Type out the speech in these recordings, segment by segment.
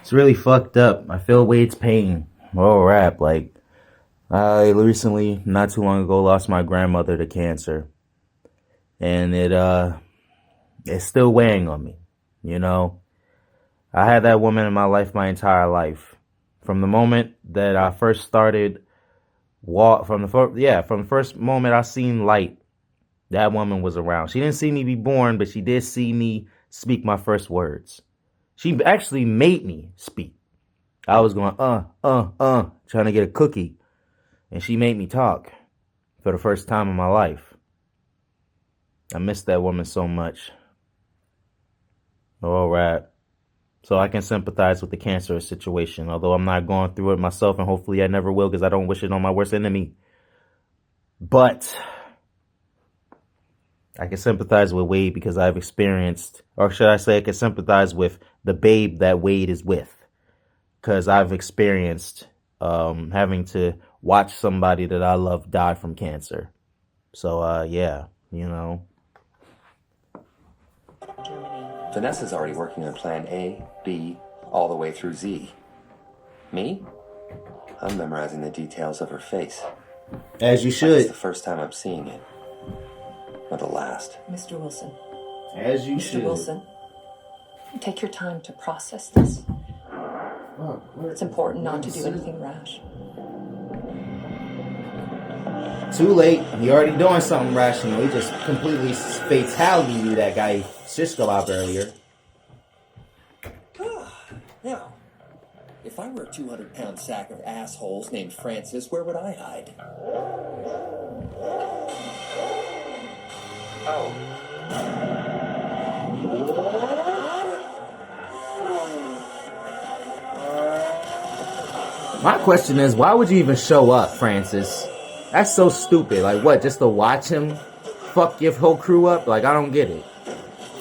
It's really fucked up. I feel Wade's pain. Oh, rap. Like, I recently, not too long ago, lost my grandmother to cancer. And it's still weighing on me. You know, I had that woman in my life my entire life. From the moment that I first started from the first moment I seen light, that woman was around. She didn't see me be born, but she did see me speak my first words. She actually made me speak. I was going, trying to get a cookie. And she made me talk for the first time in my life. I miss that woman so much. All right. So I can sympathize with the cancerous situation, although I'm not going through it myself, and hopefully I never will, because I don't wish it on my worst enemy. But I can sympathize with Wade because I've experienced, or should I say I can sympathize with the babe that Wade is with, because I've experienced having to watch somebody that I love die from cancer. So, yeah, you know. Vanessa's already working on plan A, B, all the way through Z. Me? I'm memorizing the details of her face. As you should. It's the first time I'm seeing it. Or the last. Mr. Wilson. As you should. Mr. Wilson, take your time to process this. It's important not to do anything rash. Too late. He already doing something rational. He just completely fatality that guy Cisco out earlier. Now, if I were a 200-pound sack of assholes named Francis, where would I hide? Oh. My question is, why would you even show up, Francis? That's so stupid. Like, what, just to watch him fuck your whole crew up? Like, I don't get it.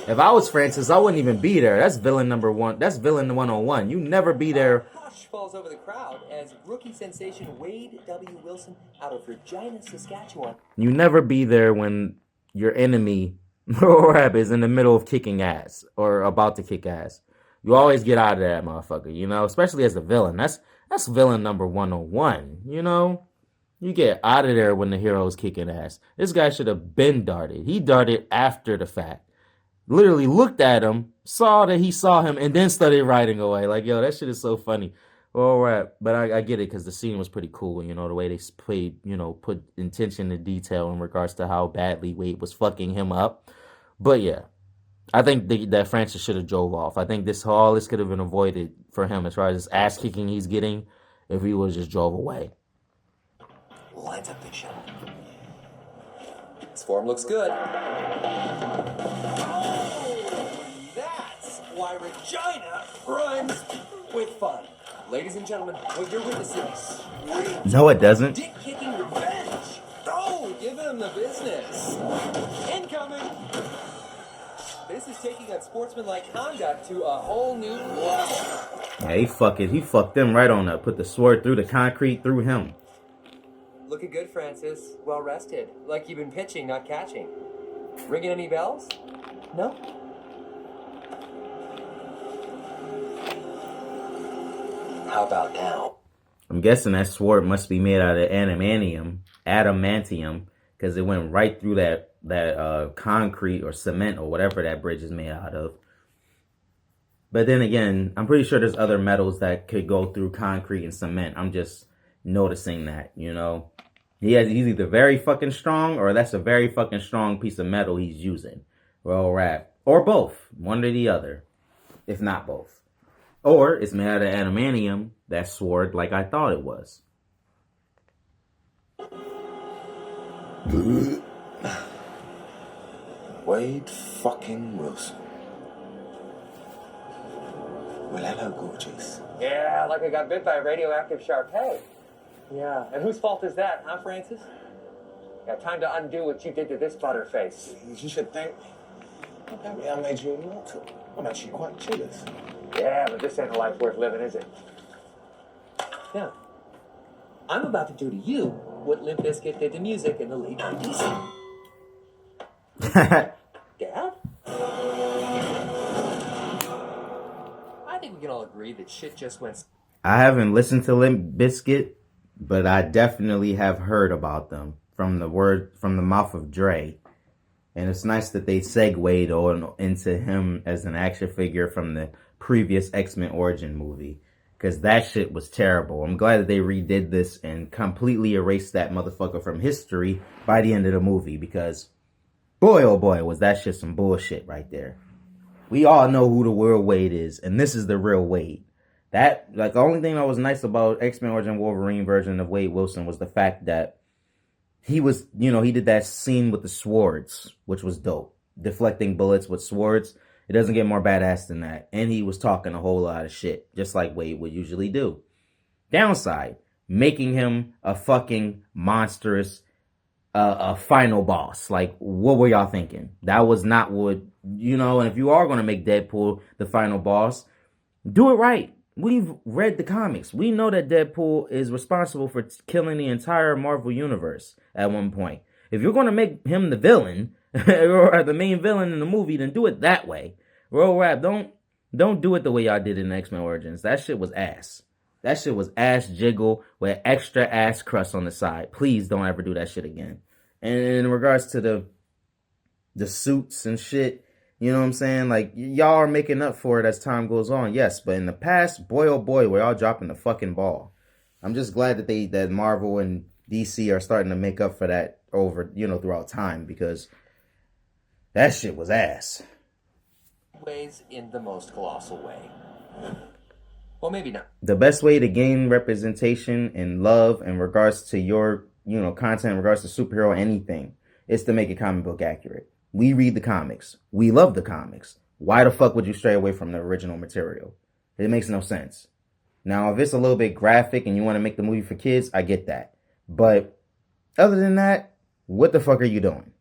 If I was Francis, I wouldn't even be there. That's villain number one. That's villain 101. You never be there. Hush falls over the crowd as rookie sensation Wade W. Wilson out of Regina, Saskatchewan. You never be there when your enemy, Rab, is in the middle of kicking ass or about to kick ass. You always get out of that motherfucker, you know, especially as a villain. That's villain number 101, you know? You get out of there when the hero's kicking ass. This guy should have been darted. He darted after the fact. Literally looked at him, saw that he saw him, and then started riding away. Like, yo, that shit is so funny. All right, but I get it because the scene was pretty cool. You know, the way they played, you know, put intention to detail in regards to how badly Wade was fucking him up. But yeah, I think that Francis should have drove off. I think all this could have been avoided for him as far as this ass kicking he's getting if he would have just drove away. Lines up the shot. This form looks good. That's why Regina rhymes with fun. Ladies and gentlemen, what you're witnessing is No, it doesn't. dick-kicking revenge. Oh, give him the business. Incoming. This is taking unsportsmanlike conduct to a whole new level. Yeah, he fucked them right on up. Put the sword through the concrete through him. Looking good, Francis. Well rested. Like you've been pitching, not catching. Ringing any bells? No? How about now? I'm guessing that sword must be made out of adamantium, because it went right through that concrete or cement or whatever that bridge is made out of. But then again, I'm pretty sure there's other metals that could go through concrete and cement. I'm just noticing that, you know. He's either very fucking strong or that's a very fucking strong piece of metal he's using. Well, rap. Or both. One or the other. If not both. Or it's made out of adamantium, that sword, like I thought it was. Wade fucking Wilson. Well, hello, gorgeous. Yeah, like I got bit by a radioactive Sharpay. Yeah, and whose fault is that, huh, Francis? Got time to undo what you did to this butterface. You should thank me. Maybe I made you immortal. I'm actually quite jealous. Yeah, but this ain't a life worth living, is it? Yeah. I'm about to do to you what Limp Bizkit did to music in the late 90s. Dad? I think we can all agree that shit just went. I haven't listened to Limp Bizkit, but I definitely have heard about them from the mouth of Dre. And it's nice that they segued on into him as an action figure from the previous X-Men Origin movie. Because that shit was terrible. I'm glad that they redid this and completely erased that motherfucker from history by the end of the movie. Because, boy, oh boy, was that shit some bullshit right there. We all know who the real Wade is, and this is the real Wade. That, like, the only thing that was nice about X-Men Origin Wolverine version of Wade Wilson was the fact that he was, he did that scene with the swords, which was dope. Deflecting bullets with swords. It doesn't get more badass than that. And he was talking a whole lot of shit, just like Wade would usually do. Downside, making him a fucking monstrous, a final boss. Like, what were y'all thinking? That was not what, and if you are going to make Deadpool the final boss, do it right. We've read the comics. We know that Deadpool is responsible for killing the entire Marvel universe at one point. If you're going to make him the villain, or the main villain in the movie, then do it that way. Roll rap, don't do it the way y'all did in X-Men Origins. That shit was ass. That shit was ass jiggle with extra ass crust on the side. Please don't ever do that shit again. And in regards to the suits and shit, you know what I'm saying? Like, y'all are making up for it as time goes on, yes. But in the past, boy, oh boy, we're all dropping the fucking ball. I'm just glad that Marvel and DC are starting to make up for that over, throughout time. Because that shit was ass. Ways in the most colossal way. Well, maybe not. The best way to gain representation and love in regards to your, content in regards to superhero anything is to make it comic book accurate. We read the comics. We love the comics. Why the fuck would you stray away from the original material? It makes no sense. Now, if it's a little bit graphic and you want to make the movie for kids, I get that. But other than that, what the fuck are you doing?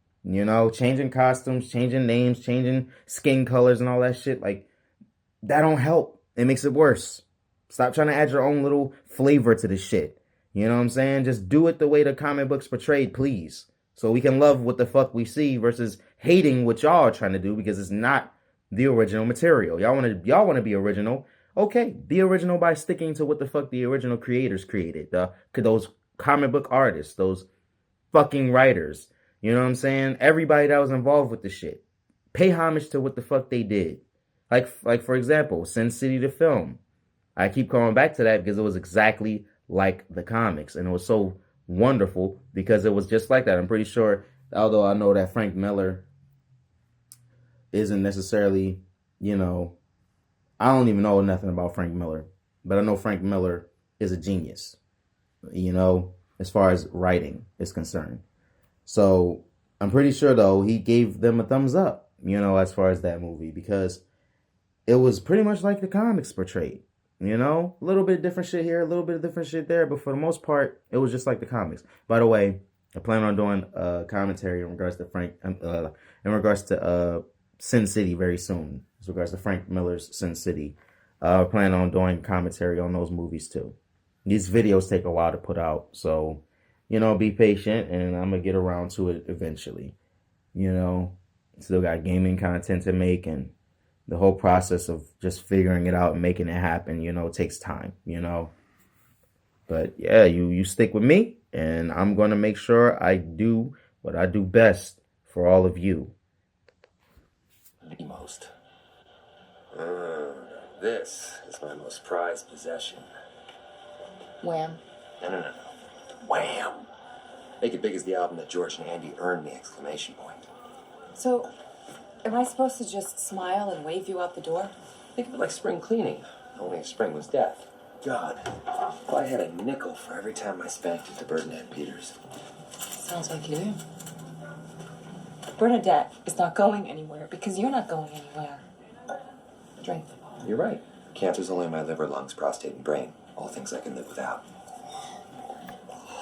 Changing costumes, changing names, changing skin colors and all that shit. Like, that don't help. It makes it worse. Stop trying to add your own little flavor to this shit. You know what I'm saying? Just do it the way the comic books portrayed, please. So we can love what the fuck we see versus hating what y'all are trying to do because it's not the original material. Y'all want to be original. Okay, be original by sticking to what the fuck the original creators created. Those comic book artists, those fucking writers. You know what I'm saying? Everybody that was involved with the shit. Pay homage to what the fuck they did. Like for example, Sin City the film. I keep coming back to that because it was exactly like the comics. And it was so wonderful because it was just like that. I'm pretty sure, although I know that Frank Miller isn't necessarily, I don't even know nothing about Frank Miller. But I know Frank Miller is a genius, as far as writing is concerned. So I'm pretty sure, though, he gave them a thumbs up, as far as that movie, because it was pretty much like the comics portrayed. A little bit of different shit here, a little bit of different shit there, but for the most part, it was just like the comics. By the way, I plan on doing a commentary in regards to Sin City very soon. In regards to Frank Miller's Sin City, I plan on doing commentary on those movies too. These videos take a while to put out, so be patient, and I'm gonna get around to it eventually. Still got gaming content to make, and the whole process of just figuring it out and making it happen, takes time, But yeah, you stick with me, and I'm going to make sure I do what I do best for all of you. Most. This is my most prized possession. Wham. No. Wham! Make it big as the album that George and Andy earned the exclamation point. So, am I supposed to just smile and wave you out the door? Think of it like spring cleaning, only if spring was death. God, if I had a nickel for every time I spanked at the Bernadette Peters. Sounds like you do. Bernadette is not going anywhere because you're not going anywhere. Drink. You're right. Cancer's only in my liver, lungs, prostate, and brain. All things I can live without.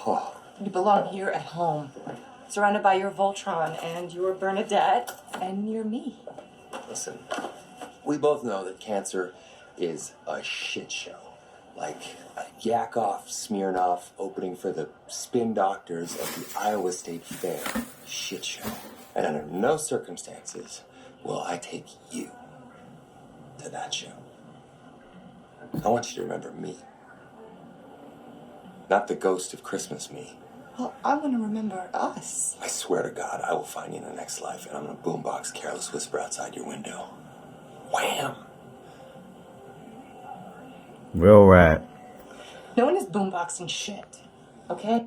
Oh. You belong here at home, surrounded by your Voltron and your Bernadette and your me. Listen, we both know that cancer is a shit show. Like a Yakov Smirnoff opening for the spin doctors at the Iowa State Fair. Shit show. And under no circumstances will I take you to that show. I want you to remember me. Not the ghost of Christmas me. Well, I want to remember us. I swear to God, I will find you in the next life, and I'm gonna boombox Careless Whisper outside your window. Wham! Real rat. No one is boomboxing shit. Okay?